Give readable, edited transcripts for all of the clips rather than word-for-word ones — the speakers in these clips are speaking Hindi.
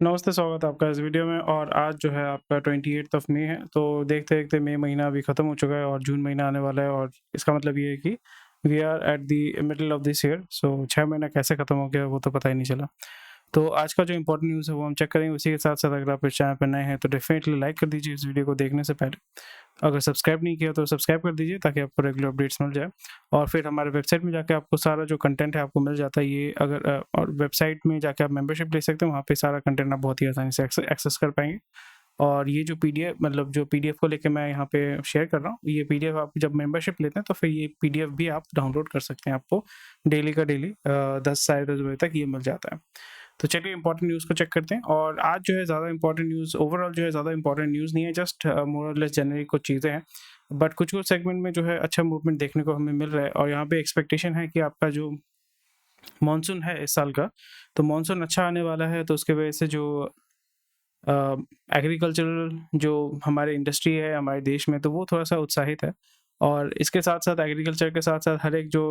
नमस्ते, स्वागत है आपका इस वीडियो में। और आज जो है आपका 28th ऑफ मई है, तो देखते-देखते मई महीना अभी ख़त्म हो चुका है और जून महीना आने वाला है। और इसका मतलब ये है कि we are at the middle of this year. So 6 महीना कैसे ख़त्म हो गया वो तो पता ही नहीं चला। तो आज का जो इम्पोर्टेंट न्यूज़ है वो हम चेक करेंगे। उसी के साथ-साथ अगर आप इस चैनल पे नए हैं तो डेफ़िनेटली लाइक कर दीजिए इस वीडियो को देखने से पहले। अगर सब्सक्राइब नहीं किया तो सब्सक्राइब कर दीजिए ताकि आपको रेगुलर अपडेट्स मिल जाए। और फिर हमारे वेबसाइट में जाके आपको सारा जो कंटेंट है आपको मिल जाता है। ये अगर और वेबसाइट में जाके आप मेंबरशिप ले सकते हैं, वहाँ पे सारा कंटेंट आप बहुत ही आसानी से एक्सेस कर पाएँगे। और ये जो पीडीएफ मतलब जो पीडीएफ को लेके मैं यहाँ पे शेयर कर रहा हूँ, ये पीडीएफ आप जब मेंबरशिप लेते हैं तो फिर ये पीडीएफ भी आप डाउनलोड कर सकते हैं। आपको डेली का डेली 10 साढ़े 10 बजे तक ये मिल जाता है। तो चलिए इम्पोर्टेंट न्यूज़ को चेक करते हैं। और आज जो है ज़्यादा इम्पोर्टेंट न्यूज़ ओवरऑल जो है ज़्यादा इम्पोर्टेंट न्यूज़ नहीं है, जस्ट मोर और लेस जेनेरिक कुछ चीज़ें हैं। बट कुछ-कुछ सेगमेंट में जो है अच्छा मूवमेंट देखने को हमें मिल रहा है। और यहाँ पे एक्सपेक्टेशन है कि आपका जो मॉनसून है इस साल का, तो मॉनसून अच्छा आने वाला है। तो उसकी वजह से जो अ, एग्रीकल्चरल जो हमारे इंडस्ट्री है हमारे देश में, तो वो थोड़ा-सा उत्साहित है। और इसके साथ-साथ एग्रीकल्चर के साथ-साथ हर एक जो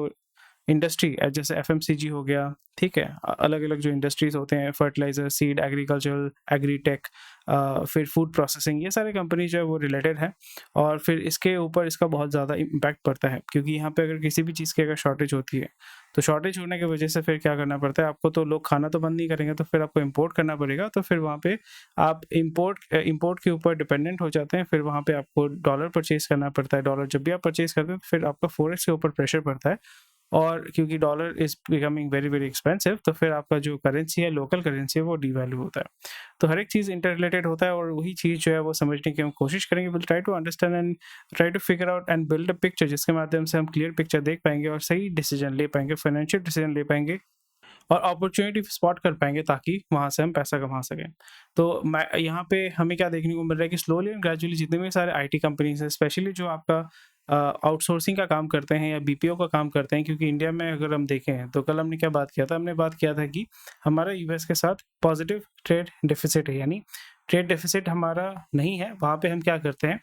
इंडस्ट्री जैसे एफएमसीजी हो गया, ठीक है? अलग-अलग जो इंडस्ट्रीज़ होते हैं, फर्टिलाइज़र, सीड, एग्रीकल्चरल, एग्रीटेक, फिर फूड प्रोसेसिंग, ये सारे कंपनी जो है वो रिलेटेड है। और फिर इसके ऊपर इसका बहुत ज़्यादा इम्पैक्ट पड़ता है, क्योंकि यहाँ पे अगर किसी भी चीज़ की अगर शॉर्टेज होती है, तो शॉर्टेज होने की वजह से फिर क्या करना पड़ता है आपको, तो लोग खाना तो बंद नहीं करेंगे, तो फिर आपको इम्पोर्ट करना पड़ेगा। तो फिर वहाँ पे आप इम्पोर्ट के ऊपर डिपेंडेंट हो जाते हैं। फिर वहाँ पे आपको डॉलर परचेज़ करना पड़ता है। डॉलर जब भी आप परचेज़ करते हैं, तो फिर आपका फॉरेक्स के ऊपर प्रेशर पड़ता है। और क्योंकि dollar is becoming very, very expensive, तो फिर आपका जो करेंसी है, लोकल करेंसी है, वो डिवैल्यू होता है। तो हर एक चीज़ इंटर रिलेटेड होता है और वही चीज़ जो है वो समझने की हम कोशिश करेंगे। Will try to understand and try to figure out and build a picture, जिसके माध्यम से हम क्लियर पिक्चर देख पाएँगे और सही डिसीजन ले पाएँगे, फाइनेंशियल डिसीजन ले पाएँगे और अपॉर्च्युनिटी स्पॉट कर पाएँगे, ताकि वहाँ से हम पैसा कमा सकें। तो मैं यहाँ पे हमें क्या देखने को मिल रहा है कि स्लोली एंड ग्रेजुअली जितने भी सारे आईटी कंपनीज़ हैं, स्पेशली जो आपका आउटसोर्सिंग का काम करते हैं या बीपीओ का काम करते हैं, क्योंकि इंडिया में अगर हम देखें तो कल हमने क्या बात किया था? हमने बात किया था कि हमारा यूएस के साथ पॉजिटिव ट्रेड डेफिसिट है, यानी ट्रेड डेफिसिट हमारा नहीं है। वहाँ पे हम क्या करते हैं,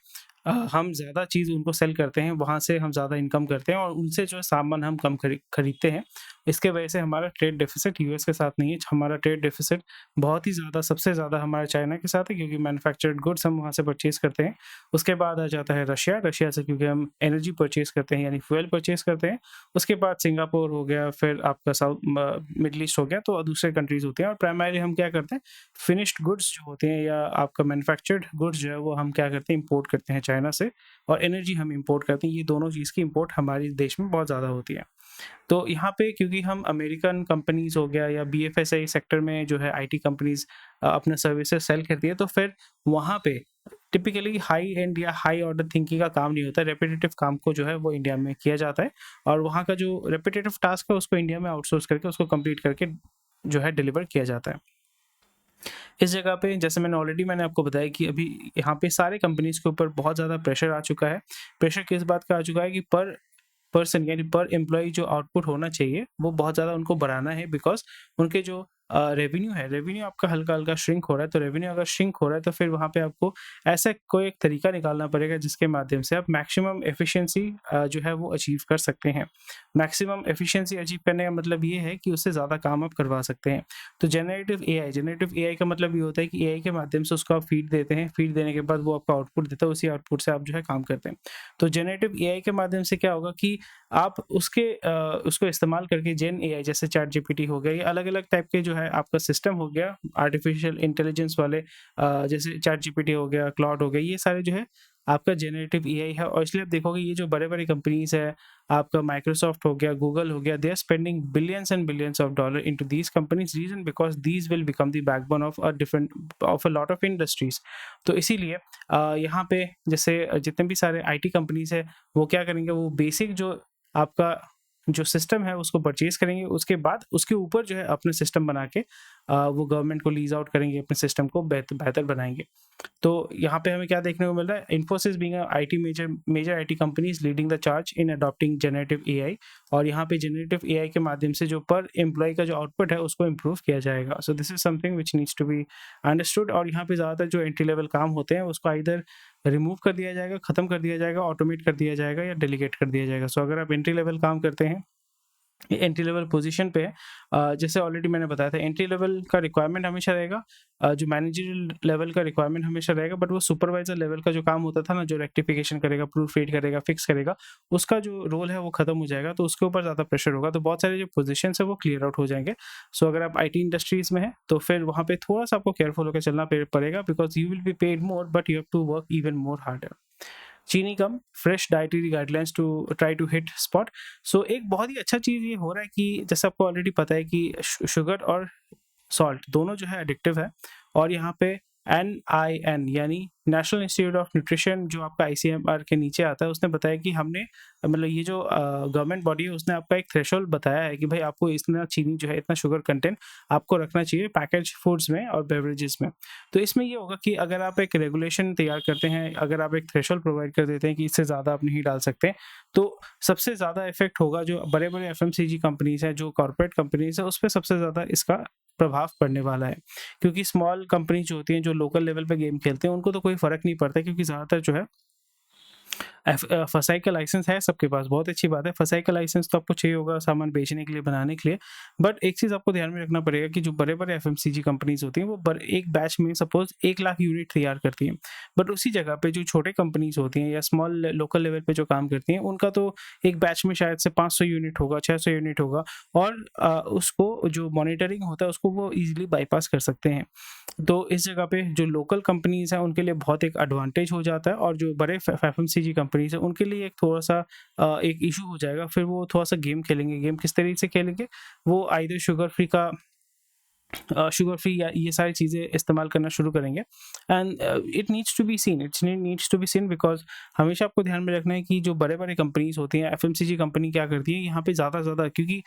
हम ज़्यादा चीज़ उनको सेल करते हैं, वहाँ से हम ज़्यादा इनकम करते हैं और उनसे जो है सामान हम कम खरीदते हैं। इसके वजह से हमारा ट्रेड डेफिसिट यूएस के साथ नहीं है। हमारा ट्रेड डेफिसिट बहुत ही ज़्यादा, सबसे ज़्यादा हमारा चाइना के साथ है, क्योंकि मैन्युफैक्चर्ड गुड्स हम वहाँ से परचेज़ करते हैं। उसके बाद आ जाता है रशिया, रशिया से क्योंकि हम एनर्जी परचेज़ करते हैं, यानी फ्यूल परचेज़ करते हैं। उसके बाद सिंगापुर हो गया, फिर आपका मिडल ईस्ट हो गया, तो दूसरे कंट्रीज़ होते हैं। और प्राइमरीली हम क्या करते हैं, फिनिश्ड गुड्स जो होते हैं या आपका मैन्युफैक्चर्ड गुड्स जो है वो हम क्या करते हैं, इम्पोर्ट करते हैं चाइना से। और एनर्जी हम इम्पोर्ट करते हैं। ये दोनों चीज़ की इम्पोर्ट हमारे देश में बहुत ज़्यादा होती है। तो यहाँ पे क्योंकि हम अमेरिकन कंपनीज़ हो गया या बीएफएसआई सेक्टर में जो है आईटी कंपनीज़ अपना सर्विसेज सेल करती है, तो फिर वहाँ पे टिपिकली हाई एंड या हाई ऑर्डर थिंकिंग का काम नहीं होता है। रेपिटेटिव काम को जो है वो इंडिया में किया जाता है और वहाँ का जो रेपिटेटिव टास्क है उसको इंडिया में आउटसोर्स करके उसको कंप्लीट करके जो है डिलीवर किया जाता है। इस जगह पे जैसे मैंने आपको बताया कि अभी यहाँ पे सारे कंपनीज़ के ऊपर बहुत ज़्यादा प्रेशर आ चुका है। प्रेशर किस बात का आ चुका है कि पर पर्सन यानी पर एम्प्लॉयी जो आउटपुट होना चाहिए, वो बहुत ज़्यादा उनको बढ़ाना है, बिकॉज़ उनके जो रेवेन्यू है, रेवेन्यू आपका हल्का-हल्का श्रिंक हो रहा है। तो रेवेन्यू अगर श्रिंक हो रहा है, तो फिर वहाँ पे आपको ऐसा कोई एक तरीका निकालना पड़ेगा, जिसके माध्यम से आप मैक्सिमम एफिशिएंसी जो है वो अचीव कर सकते हैं। मैक्सिमम एफिशिएंसी अचीव करने का मतलब ये है कि उससे ज़्यादा काम आप करवा सकते हैं। तो जेनरेटिव एआई का मतलब ये होता है कि एआई के माध्यम से उसको आप फीड देते हैं, फीड देने के बाद वो आपको आउटपुट देता है, उसी आउटपुट से आप जो है काम करते हैं। तो जेनरेटिव एआई के माध्यम से क्या होगा कि आप उसको इस्तेमाल करके जेन एआई जैसे चैट जीपीटी हो गया, ये अलग-अलग टाइप के जो है आपका सिस्टम हो गया, आर्टिफिशियल इंटेलिजेंस वाले जैसे चैट जीपीटी हो गया, क्लॉड हो गया, ये सारे जो है आपका जेनरेटिव एआई है। और इसलिए आप देखोगे ये जो बड़े-बड़े कंपनीज़ है, आपका माइक्रोसॉफ्ट हो गया, गूगल हो गया, they are spending billions and billions of dollar into these companies, reason because these will become the backbone of a lot of industries. तो इसीलिए यहाँ पे जैसे जितने भी सारे आईटी कंपनीज़ है, वो क्या करेंगे, वो बेसिक जो आपका जो सिस्टम है उसको परचेज़ करेंगे, उसके बाद उसके ऊपर जो है अपने सिस्टम बना के वो गवर्नमेंट को लीज़ आउट करेंगे, अपने सिस्टम को बेहतर बनाएँगे। तो यहाँ पे हमें क्या देखने को मिल रहा है, Infosys being a IT major IT company is leading the charge in adopting generative AI. और यहाँ पे जनरेटिव एआई के माध्यम से जो पर एम्प्लॉयी का जो आउटपुट है उसको इम्प्रूव किया जाएगा। So this is something which needs to be understood. और यहाँ पे ज़्यादातर जो एंट्री लेवल काम होते हैं उसको आइदर रिमूव कर दिया जाएगा, खत्म कर दिया जाएगा, ऑटोमेट कर दिया जाएगा या डेलीगेट कर दिया जाएगा। सो अगर आप एंट्री लेवल काम करते हैं एंट्री लेवल पोजीशन पे है। जैसे ऑलरेडी मैंने बताया था, एंट्री लेवल का रिक्वायरमेंट हमेशा रहेगा, जो मैनेजरियल लेवल का रिक्वायरमेंट हमेशा रहेगा, बट वो सुपरवाइजर लेवल का जो काम होता था ना, जो रेक्टिफिकेशन करेगा, प्रूफ रीड करेगा, फिक्स करेगा, उसका जो रोल है वो खत्म हो जाएगा, तो उसके ऊपर ज़्यादा प्रेशर होगा, तो बहुत सारे जो पोजीशन है वो क्लियर आउट हो जाएंगे। सो अगर आप IT इंडस्ट्रीज में है तो फिर वहाँ पे थोड़ा सा आपको केयरफुल होकर चलना पड़ेगा, because you will be paid more but you have to work even more harder. चीनी कम, fresh dietary guidelines to try to hit spot. So एक बहुत ही अच्छा चीज़ ये हो रहा है कि जैसे आपको ऑलरेडी पता है कि शुगर और सॉल्ट दोनों जो है एडिक्टिव है, और यहाँ पे NIN यानी नेशनल इंस्टीट्यूट ऑफ न्यूट्रिशन जो आपका ICMR के नीचे आता है, उसने बताया कि हमने मतलब ये जो गवर्नमेंट बॉडी है उसने आपका एक थ्रेशोल्ड बताया है कि भाई आपको इतना चीनी जो है, इतना शुगर कंटेंट आपको रखना चाहिए पैकेज फूड्स में और बेवरेजेस में। तो इसमें ये होगा कि अगर आप एक रेगुलेशन तैयार करते हैं, अगर आप एक थ्रेशोल्ड प्रोवाइड कर देते हैं कि इससे ज़्यादा आप नहीं डाल सकते, तो सबसे ज़्यादा इफेक्ट होगा जो बड़े बड़े FMCG कंपनीज हैं, जो कॉर्पोरेट कंपनीज है, उस पर सबसे ज़्यादा इसका प्रभाव पड़ने वाला है। क्योंकि स्मॉल कंपनी जो होती हैं, जो लोकल लेवल पे गेम खेलते हैं, उनको तो कोई फ़र्क नहीं पड़ता, क्योंकि ज़्यादातर जो है FSI का लाइसेंस है सबके पास, बहुत अच्छी बात है। FSI का लाइसेंस तो आपको चाहिए होगा सामान बेचने के लिए, बनाने के लिए, बट एक चीज़ आपको ध्यान में रखना पड़ेगा कि जो बड़े-बड़े FMCG कंपनीज होती हैं, वो एक बैच में सपोज 1 लाख यूनिट तैयार करती हैं, बट उसी जगह पे जो छोटे कंपनीज होती हैं या स्मॉल लोकल लेवल पे जो काम करती हैं, उनका तो एक बैच में शायद से 500 यूनिट होगा, 600 यूनिट होगा, और उसको जो मॉनिटरिंग होता है उसको वो ईजिली बाईपास कर सकते हैं। तो इस जगह पे जो लोकल कंपनीज हैं उनके लिए बहुत एक एडवांटेज हो जाता है, और जो बड़े FMCG कंपनीज हैं उनके लिए एक थोड़ा-सा एक इशू हो जाएगा। फिर वो थोड़ा-सा गेम खेलेंगे। गेम किस तरीके से खेलेंगे? वो आइदर शुगर फ्री या ये सारी चीज़ें इस्तेमाल करना शुरू करेंगे, and it needs to be seen, because हमेशा आपको ध्यान में रखना है कि जो बड़े-बड़े कंपनीज़ होती हैं, FMCG कंपनी क्या करती है यहाँ पे ज़्यादा से ज़्यादा, क्योंकि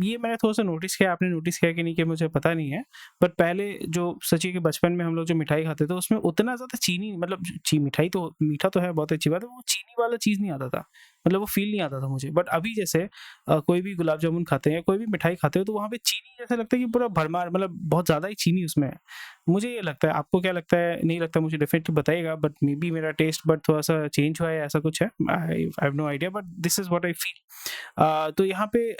ये मैंने थोड़ा-सा नोटिस किया, आपने नोटिस किया कि नहीं किया मुझे पता नहीं है, बट पहले जो सच्ची के बचपन में हम लोग जो मिठाई खाते थे उसमें उतना ज़्यादा चीनी, मतलब मिठाई तो मीठा तो है, बहुत अच्छी बात है, वो चीनी वाला चीज़ नहीं आता था, मतलब वो फ़ील नहीं आता था मुझे। बट अभी जैसे कोई भी गुलाब जामुन खाते हैं, कोई भी मिठाई खाते हो, तो वहाँ पे चीनी जैसा लगता है कि पूरा भरमार, मतलब बहुत ज़्यादा ही चीनी उसमें है। मुझे ये लगता है, आपको क्या लगता है? नहीं लगता मुझे डेफिनिटली बताइएगा, बट मे बी मेरा टेस्ट बड थोड़ा-सा चेंज हुआ है, ऐसा कुछ है। I have no idea, but this is what I feel. तो यहाँ पे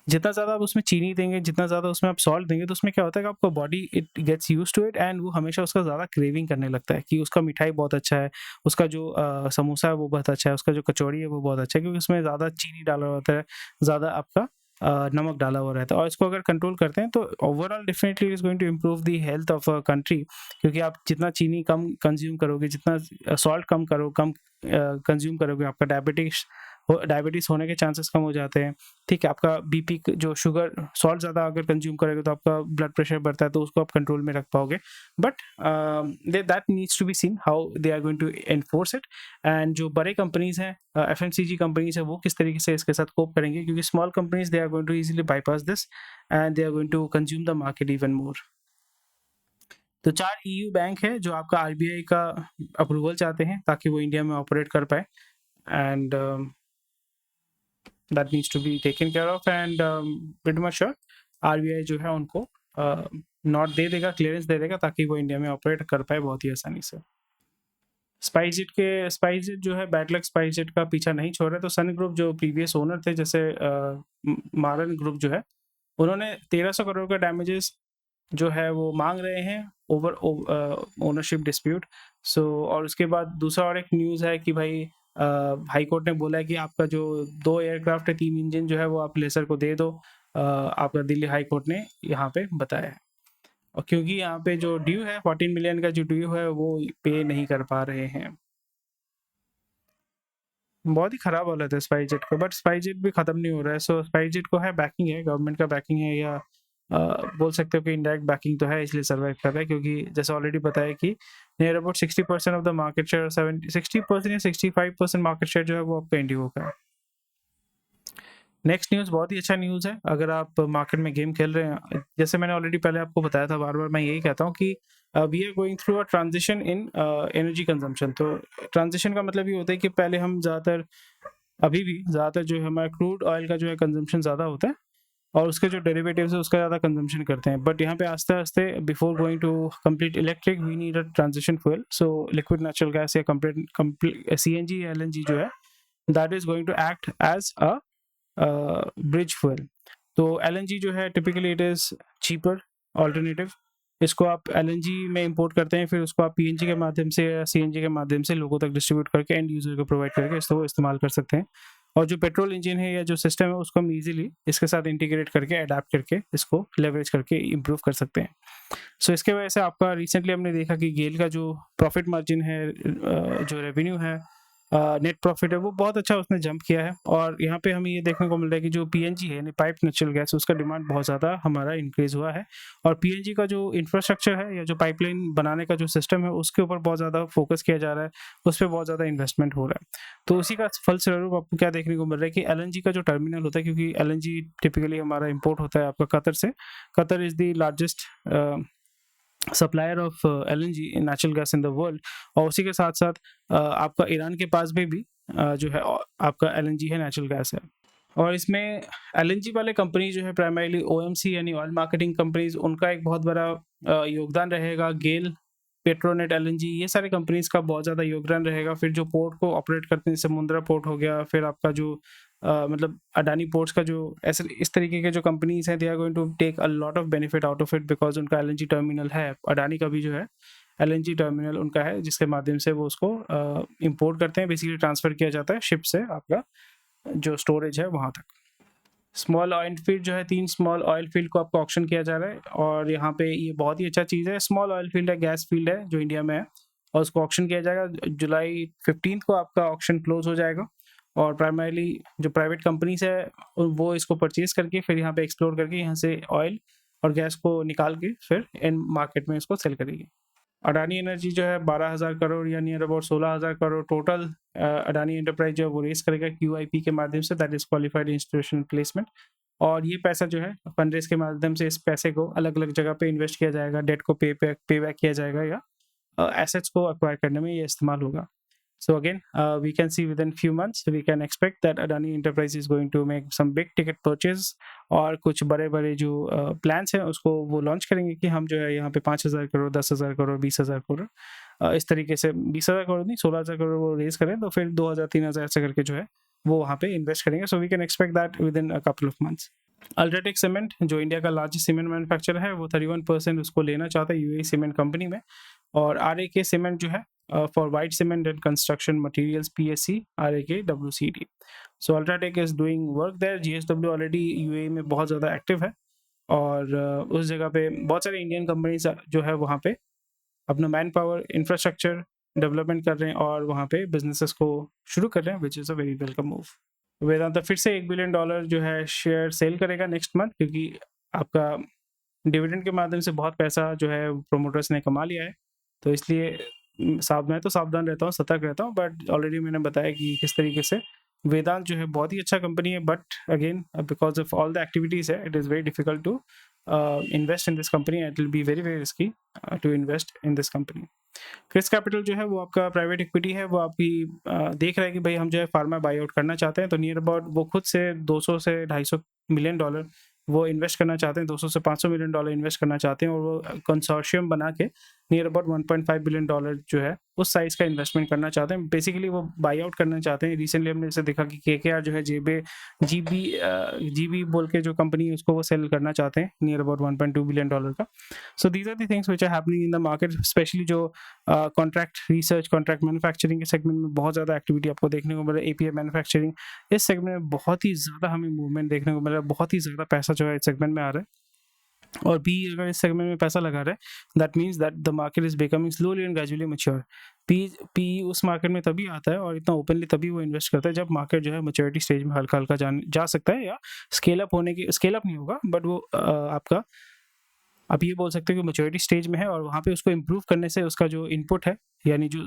जितना ज़्यादा आप उसमें चीनी देंगे, जितना ज़्यादा उसमें आप सॉल्ट देंगे, तो उसमें क्या होता है कि आपका body it gets used to it, and वो हमेशा उसका ज़्यादा क्रेविंग करने लगता है कि उसका मिठाई बहुत अच्छा है, उसका जो समोसा है वो बहुत अच्छा है, उसका जो कचौड़ी है वो बहुत अच्छा है, क्योंकि उसमें ज़्यादा चीनी डाला होता है, ज़्यादा आपका नमक डाला हुआ रहता है। और इसको अगर कंट्रोल करते हैं तो overall definitely it is going to improve the health of a country, क्योंकि आप जितना चीनी कम कंज़्यूम करोगे, जितना सॉल्ट कम कंज़्यूम करोगे, आपका डायबिटीज़ होने के चांसेस कम हो जाते हैं। ठीक है, आपका बीपी जो शुगर सॉल्ट ज़्यादा अगर कंज़्यूम करोगे तो आपका ब्लड प्रेशर बढ़ता है, तो उसको आप कंट्रोल में रख पाओगे। But that needs to be seen how they are going to enforce it, and जो बड़े कंपनीज़ हैं, FMCG कंपनीज़ हैं, वो किस तरीके से इसके साथ कोप करेंगे, क्योंकि small companies they are going to easily bypass this, and they are going to consume the market even more. तो 4 EU बैंक है जो आपका RBI का अप्रूवल चाहते हैं ताकि वो इंडिया में ऑपरेट कर पाए, and that needs to be taken care of, and pretty much sure RBI जो है उनको नॉट दे देगा, क्लियरेंस दे देगा, ताकि वो इंडिया में ऑपरेट कर पाए बहुत ही आसानी से। स्पाइसजेट जो है, बैड लक स्पाइसजेट का पीछा नहीं छोड़ रहे, तो सन ग्रुप जो प्रीवियस ओनर थे, जैसे मारन ग्रुप जो है, उन्होंने 1300 करोड़ का डैमेजेस जो है वो मांग रहे हैं ओवर ओनरशिप डिस्प्यूट। सो और उसके बाद दूसरा और एक न्यूज़ है कि भाई हाई कोर्ट ने बोला है कि आपका जो 2 एयरक्राफ्ट है, 3 इंजन जो है वो आप लेसर को दे दो, आपका दिल्ली हाई कोर्ट ने यहाँ पे बताया है। और क्योंकि यहाँ पे जो ड्यू है 14 मिलियन का जो ड्यू है वो पे नहीं कर पा रहे हैं। बहुत ही खराब हालत है स्पाइसजेट का, बट स्पाइसजेट भी खत्म नहीं हो रहा है। सो स्पाइसजेट को है बैकिंग है, गवर्नमेंट का बैकिंग है, या बोल सकते हो कि इनडायरेक्ट बैकिंग तो है, इसलिए सर्वाइव कर रहा है, क्योंकि जैसे ऑलरेडी बताया कि near about 60% of the market share, 60% या 65% मार्केट शेयर जो है वो आपका इंडिगो का है। नेक्स्ट न्यूज़ बहुत ही अच्छा न्यूज़ है अगर आप मार्केट में गेम खेल रहे हैं। जैसे मैंने ऑलरेडी पहले आपको बताया था, बार-बार मैं यही कहता हूँ कि we are going through a transition in energy consumption. तो ट्रांजिशन का मतलब ये होता है कि पहले हम अभी भी ज़्यादातर जो है हमारा क्रूड ऑयल का जो है कंजम्पशन ज़्यादा होता है, और उसके जो डेरिवेटिव्स है उसका ज़्यादा कंजम्पशन करते हैं। बट यहाँ पे आस्ते-आस्ते before going to complete electric we need a transition fuel. So liquid natural gas या CNG या LNG जो है, that is going to act as a bridge fuel. तो एलएनजी जो है typically it is cheaper alternative. इसको आप एलएनजी में इंपोर्ट करते हैं, फिर उसको आप पीएनजी के माध्यम से या सीएनजी के माध्यम से लोगों तक डिस्ट्रीब्यूट करके एंड यूज़र को प्रोवाइड करके इसको इस्तेमाल कर सकते हैं। और जो पेट्रोल इंजन है या जो सिस्टम है उसको हम ईजिली इसके साथ इंटीग्रेट करके अडेप्ट करके इसको लेवरेज करके इम्प्रूव कर सकते हैं। सो इसके वजह से आपका रिसेंटली हमने देखा कि गेल का जो प्रॉफिट मार्जिन है, जो रेवेन्यू है, नेट प्रॉफिट है, वो बहुत अच्छा उसने जंप किया है। और यहाँ पे हमें ये देखने को मिल रहा है कि जो पीएनजी है यानी पाइप नेचुरल गैस, उसका डिमांड बहुत ज़्यादा हमारा इंक्रीज़ हुआ है। और पीएनजी का जो इंफ्रास्ट्रक्चर है या जो पाइपलाइन बनाने का जो सिस्टम है उसके ऊपर बहुत ज़्यादा फोकस किया जा रहा है, उस पर बहुत ज़्यादा इन्वेस्टमेंट हो रहा है। तो उसी का फलस्वरूप आपको क्या देखने को मिल रहा है कि एलएनजी का जो टर्मिनल होता है, क्योंकि एलएनजी टिपिकली हमारा इम्पोर्ट होता है आपका कतर से। Qatar is the largest supplier of LNG natural gas in the world. और उसी के साथ साथ आपका ईरान के पास में भी जो है आपका एलएनजी है, नेचुरल गैस है। और इसमें एलएनजी वाले कंपनी जो है प्राइमरीली ओएमसी यानी ऑयल मार्केटिंग कंपनीज, उनका एक बहुत बड़ा योगदान रहेगा। गेल, पेट्रोनेट, एलएनजी, ये सारे कंपनीज का बहुत ज़्यादा योगदान रहेगा। फिर जो पोर्ट को ऑपरेट करते हैं, जैसे मुंद्रा पोर्ट हो गया, फिर आपका जो मतलब अडानी पोर्ट्स का जो ऐसे इस तरीके के जो कंपनीज हैं, they are going to take a lot of benefit out of it because उनका एलएनजी टर्मिनल है। अडानी का भी जो है एलएनजी टर्मिनल उनका है, जिसके माध्यम से वो उसको इंपोर्ट करते हैं, बेसिकली ट्रांसफ़र किया जाता है शिप से आपका जो स्टोरेज है वहाँ तक। स्मॉल ऑयल फील्ड जो है, 3 स्मॉल ऑयल फील्ड को आपको ऑक्शन किया जा रहा है। और यहाँ पे ये बहुत ही अच्छा चीज़ है, स्मॉल ऑयल फील्ड है, गैस फील्ड है जो इंडिया में है, और उसको ऑक्शन किया जाएगा। जुलाई 15 को आपका ऑक्शन क्लोज हो जाएगा। और प्राइमरीली जो प्राइवेट कंपनीज है वो इसको परचेज करके फिर यहाँ पे एक्सप्लोर करके यहाँ से ऑयल और गैस को निकाल के फिर इन मार्केट में इसको सेल करेगी। अडानी एनर्जी जो है 12,000 करोड़ या near about 16,000 crore total Adani enterprise जो है वो रेस करेगा क्यूआईपी के माध्यम से, that is qualified institutional placement. और ये पैसा जो है फंड रेस के माध्यम से इस पैसे को अलग अलग जगह पे इन्वेस्ट किया जाएगा, डेट को पे बैक किया जाएगा या एसेट्स को एक्वायर करने में ये इस्तेमाल होगा। So again, we can see within few months we can expect that Adani Enterprise is going to make some big ticket purchase और कुछ बड़े-बड़े जो प्लान्स हैं उसको वो लॉन्च करेंगे कि हम जो है यहाँ पे 5,000 करोड़, 10,000 करोड़, 20,000 करोड़ इस तरीके से 20,000 करोड़ नहीं 16,000 करोड़ वो रेज करें, तो फिर 2,000 3,000 ऐसे करके जो है वो वहाँ पे इन्वेस्ट करेंगे। So we can expect that within a couple of months. UltraTech cement जो इंडिया का लार्जेस्ट सीमेंट मैन्युफैक्चरर है, वो 31% उसको लेना चाहता है यूएई सीमेंट कंपनी में। और आरएके सीमेंट जो है for white cement and construction materials, PSC, RAK, WCD. So Ultratech is doing work there. GSW already UAE में बहुत ज़्यादा एक्टिव है और उस जगह पे बहुत सारे इंडियन कंपनीज जो है वहाँ पे अपना मैन पावर इंफ्रास्ट्रक्चर डेवलपमेंट कर रहे हैं और वहाँ पे बिजनेसेस को शुरू कर रहे हैं, which is a very welcome move. Vedanta फिर से $1 बिलियन जो है शेयर सेल करेगा नेक्स्ट मंथ, क्योंकि आपका डिविडेंड के माध्यम से बहुत पैसा जो है प्रोमोटर्स ने कमा लिया है। तो इसलिए मैं तो सावधान रहता हूँ, सतर्क रहता हूँ। बट ऑलरेडी मैंने बताया कि किस तरीके से वेदांत जो है बहुत ही अच्छा कंपनी है, but again because of all the activities है, it is very difficult to invest in this company. It will be very very risky to invest in this company. Kris Capital जो है वो आपका प्राइवेट इक्विटी है, वो आपकी देख रहा है कि भाई हम जो है फार्मा बाई आउट करना चाहते हैं, तो नियर अबाउट वो खुद से 200 से $250 मिलियन वो इन्वेस्ट करना चाहते हैं, 200 से $500 मिलियन इन्वेस्ट करना चाहते हैं, और वो कंसोर्शियम बना के नियर अबाउट $1.5 बिलियन जो है उस साइज़ का इन्वेस्टमेंट करना चाहते हैं। बेसिकली वो बाई आउट करना चाहते हैं। रिसेंटली हमने जैसे देखा कि केकेआर जो है जीबी बोल के जो कंपनी है उसको वो सेल करना चाहते हैं नियर अबाउट $1.2 बिलियन का। So these are the things which are happening in the market, specially जो कॉन्ट्रैक्ट रिसर्च, कॉन्ट्रैक्ट मैन्युफैक्चरिंग के सेगमेंट में बहुत ज़्यादा एक्टिविटी आपको देखने को मिल रहा है। एपीआई मैन्युफैक्चरिंग इस सेगमेंट में बहुत ही ज़्यादा हमें मूवमेंट देखने को मिल रहा है, बहुत ही ज़्यादा पैसा जो है इस सेगमेंट में आ रहा है। और बी अगर इस सेगमेंट में पैसा लगा रहा है, that means that the market is becoming slowly and gradually mature. P उस मार्केट में तभी आता है और इतना ओपनली तभी वो इन्वेस्ट करता है जब मार्केट जो है मैच्योरिटी स्टेज में हल्का हल्का जा सकता है, या स्केल अप नहीं होगा, बट वो आपका आप ये बोल सकते हैं कि मैच्योरिटी स्टेज में है, और वहाँ पे उसको इम्प्रूव करने से उसका जो इनपुट है, यानी जो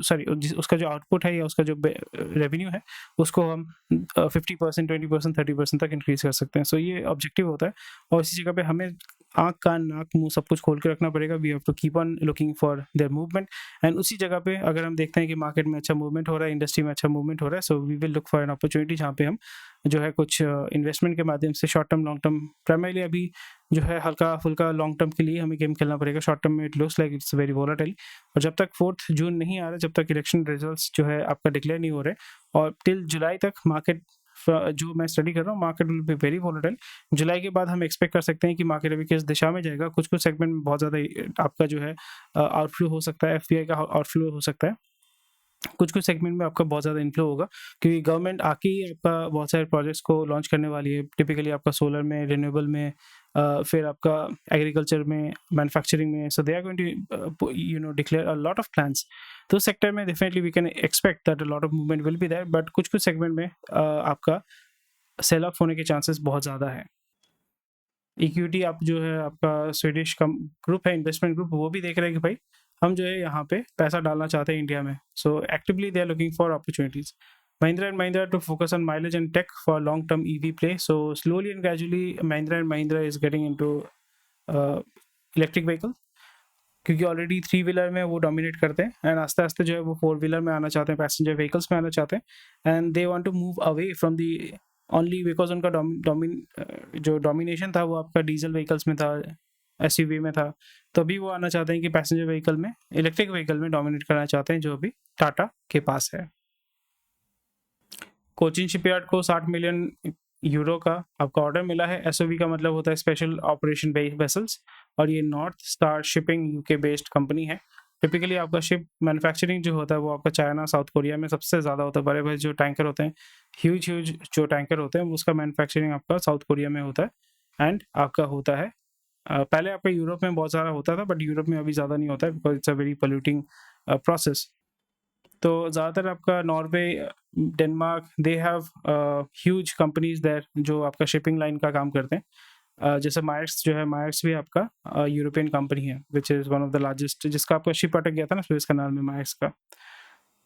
उसका जो आउटपुट है या उसका जो रेवेन्यू है, उसको हम 50%, 20%, 30% तक इंक्रीज कर सकते हैं। सो ये ऑब्जेक्टिव होता है, और इसी जगह पे हमें आँख कान नाक मुंह सब कुछ खोल के रखना पड़ेगा। We have to keep on looking for their movement, and उसी जगह पे अगर हम देखते हैं कि मार्केट में अच्छा मूवमेंट हो रहा है, इंडस्ट्री में अच्छा मूवमेंट हो रहा है, so we will look for an opportunity जहाँ पे हम जो है कुछ इन्वेस्टमेंट के माध्यम से short term long term, primarily अभी जो है हल्का फुल्का लॉन्ग टर्म के लिए हमें गेम खेलना पड़ेगा। शॉर्ट टर्म में it looks like it's very volatile, और जब तक 4 जून नहीं आ रहा, जब तक इलेक्शन रिजल्ट्स जो है आपका डिक्लेयर नहीं हो रहे, और टिल जुलाई तक मार्केट जो मैं स्टडी कर रहा हूँ, market will be very volatile. जुलाई के बाद हम एक्सपेक्ट कर सकते हैं कि मार्केट अभी किस दिशा में जाएगा। कुछ-कुछ सेगमेंट में बहुत ज़्यादा आपका जो है आउटफ्लो हो सकता है, एफपीआई का आउटफ्लो हो सकता है। कुछ-कुछ सेगमेंट में आपका बहुत ज़्यादा इन्फ्लो होगा, क्योंकि गवर्नमेंट आके ही आपका बहुत सारे प्रोजेक्ट्स को लॉन्च करने वाली है। टिपिकली आपका सोलर में, रिन्यूएबल में, फिर आपका एग्रीकल्चर में, मैन्युफैक्चरिंग में। So they are going to declare a lot of plans. तो सेक्टर में definitely we can expect that a lot of movement will be there, but कुछ-कुछ सेगमेंट में आपका सेल ऑफ होने के चांसेस बहुत ज़्यादा है। इक्विटी आप जो है आपका स्वीडिश कम ग्रुप है, इन्वेस्टमेंट ग्रुप, वो भी देख रहे हैं कि भाई हम जो है यहाँ पे पैसा डालना चाहते हैं इंडिया में। So actively they are looking for opportunities. Mahindra and Mahindra to focus on mileage and tech for long-term EV play. So slowly and gradually, Mahindra and Mahindra is getting into electric vehicle, क्योंकि ऑलरेडी थ्री व्हीलर में वो डोमिनेट करते हैं एंड आस्ते आस्ते जो है वो फोर व्हीलर में आना चाहते हैं, पैसेंजर व्हीकल्स में आना चाहते हैं। And they want to move away from the only because उनका जो डोमिनेशन था वो आपका डीजल व्हीकल्स में था, एसयूवी में था। तो अभी वो आना चाहते हैं कि पैसेंजर व्हीकल में, इलेक्ट्रिक व्हीकल में डोमिनेट करना चाहते हैं, जो अभी टाटा के पास है। कोचिन शिपयार्ड को 60 मिलियन यूरो का आपका ऑर्डर मिला है। एसओवी का मतलब होता है स्पेशल ऑपरेशन बेस्ड वेसल्स, और ये north star shipping UK based company है। टिपिकली आपका शिप मैन्युफैक्चरिंग जो होता है वो आपका चाइना, साउथ कोरिया में सबसे ज़्यादा होता है। बड़े बड़े जो टैंकर होते हैं, ह्यूज जो टैंकर होते हैं, उसका मैन्युफैक्चरिंग आपका साउथ कोरिया में होता है एंड आपका होता है पहले आपका यूरोप में बहुत सारा होता था, बट यूरोप में अभी ज़्यादा नहीं होता है because it's a very polluting process. तो ज़्यादातर आपका Norway, Denmark, they have huge companies there जो आपका शिपिंग लाइन का काम करते हैं। जैसे मायर्स जो है, मायर्स भी आपका यूरोपियन कंपनी है which is one of the largest, जिसका आपका शिप अटक गया था ना सुएज कनाल में, मायर्स का।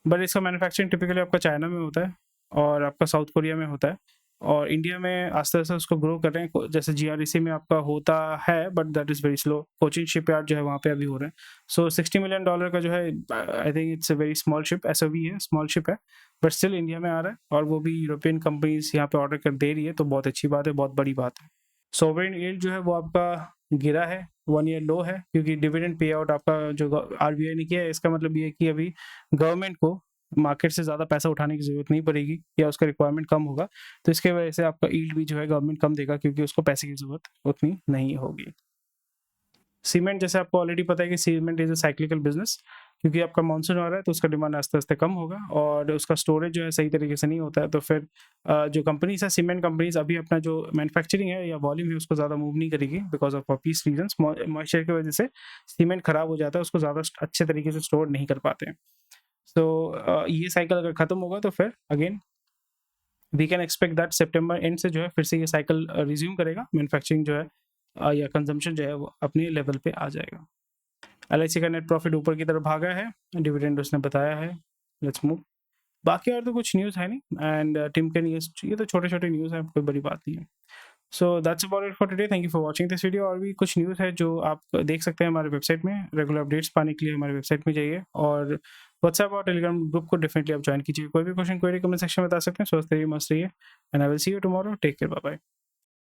बट इसका मैन्युफैक्चरिंग टिपिकली आपका चाइना में होता है और आपका साउथ कोरिया में होता है, और इंडिया में आस्ते आस्ते उसको ग्रो कर रहे हैं। जैसे जीआरईसी में आपका होता है, but that is very slow. Cochin shipyard जो है वहाँ पे अभी हो रहे हैं। सो $60 मिलियन का जो है, I think it's a very small ship, SOV है, स्मॉल शिप है, बट स्टिल इंडिया में आ रहा है, और वो भी यूरोपियन कंपनीज यहाँ पे ऑर्डर कर दे रही है, तो बहुत अच्छी बात है, बहुत बड़ी बात है। सोवरेन यील्ड जो है वो आपका गिरा है, 1 ईयर लो है, क्योंकि डिविडेंड पे आउट आपका जो आरबीआई ने किया है, इसका मतलब ये है कि अभी गवर्नमेंट को मार्केट से ज़्यादा पैसा उठाने की ज़रूरत नहीं पड़ेगी, या उसका रिक्वायरमेंट कम होगा, तो इसके वजह से आपका यील्ड भी जो है गवर्नमेंट कम देगा, क्योंकि उसको पैसे की ज़रूरत उतनी नहीं होगी। सीमेंट, जैसे आपको ऑलरेडी पता है कि cement is a cyclical business, क्योंकि आपका मानसून आ रहा है तो उसका डिमांड आस्ते आस्ते कम होगा, और उसका स्टोरेज जो है सही तरीके से नहीं होता है, तो फिर जो कंपनीज है, सीमेंट कंपनीज, अभी अपना जो मैन्युफैक्चरिंग है या वॉल्यूम है उसको ज़्यादा मूव नहीं करेगी because of obvious reasons. Moisture की वजह से सीमेंट खराब हो जाता है, उसको ज़्यादा अच्छे तरीके से स्टोर नहीं कर पाते हैं। तो ये साइकिल अगर खत्म होगा तो फिर again we can expect that सितंबर एंड से जो है फिर से ये साइकिल रिज्यूम करेगा, मैन्युफैक्चरिंग जो है या कंजम्पशन जो है वो अपने लेवल पे आ जाएगा। एलआईसी का नेट प्रॉफिट ऊपर की तरफ भागा है, डिविडेंड उसने बताया है। Let's move. बाकी और तो कुछ न्यूज़ है नहीं, एंड टिम के न्यूज़, ये तो छोटे छोटे न्यूज़ हैं, कोई बड़ी बात नहीं है। So that's about it for today. Thank you for watching this video. और भी कुछ न्यूज़ है जो आप देख सकते हैं हमारे वेबसाइट में। रेगुलर अपडेट्स पाने के लिए हमारे वेबसाइट में जाइए, और व्हाट्सएप और टेलीग्राम ग्रुप को डेफिनेटली आप ज्वाइन कीजिए। कोई भी क्वेश्चन क्वेरी कमेंट सेक्शन में बता सकते हैं। स्वस्थ रहिए, मस्त रहिए, and I will see you tomorrow. Take care, bye bye.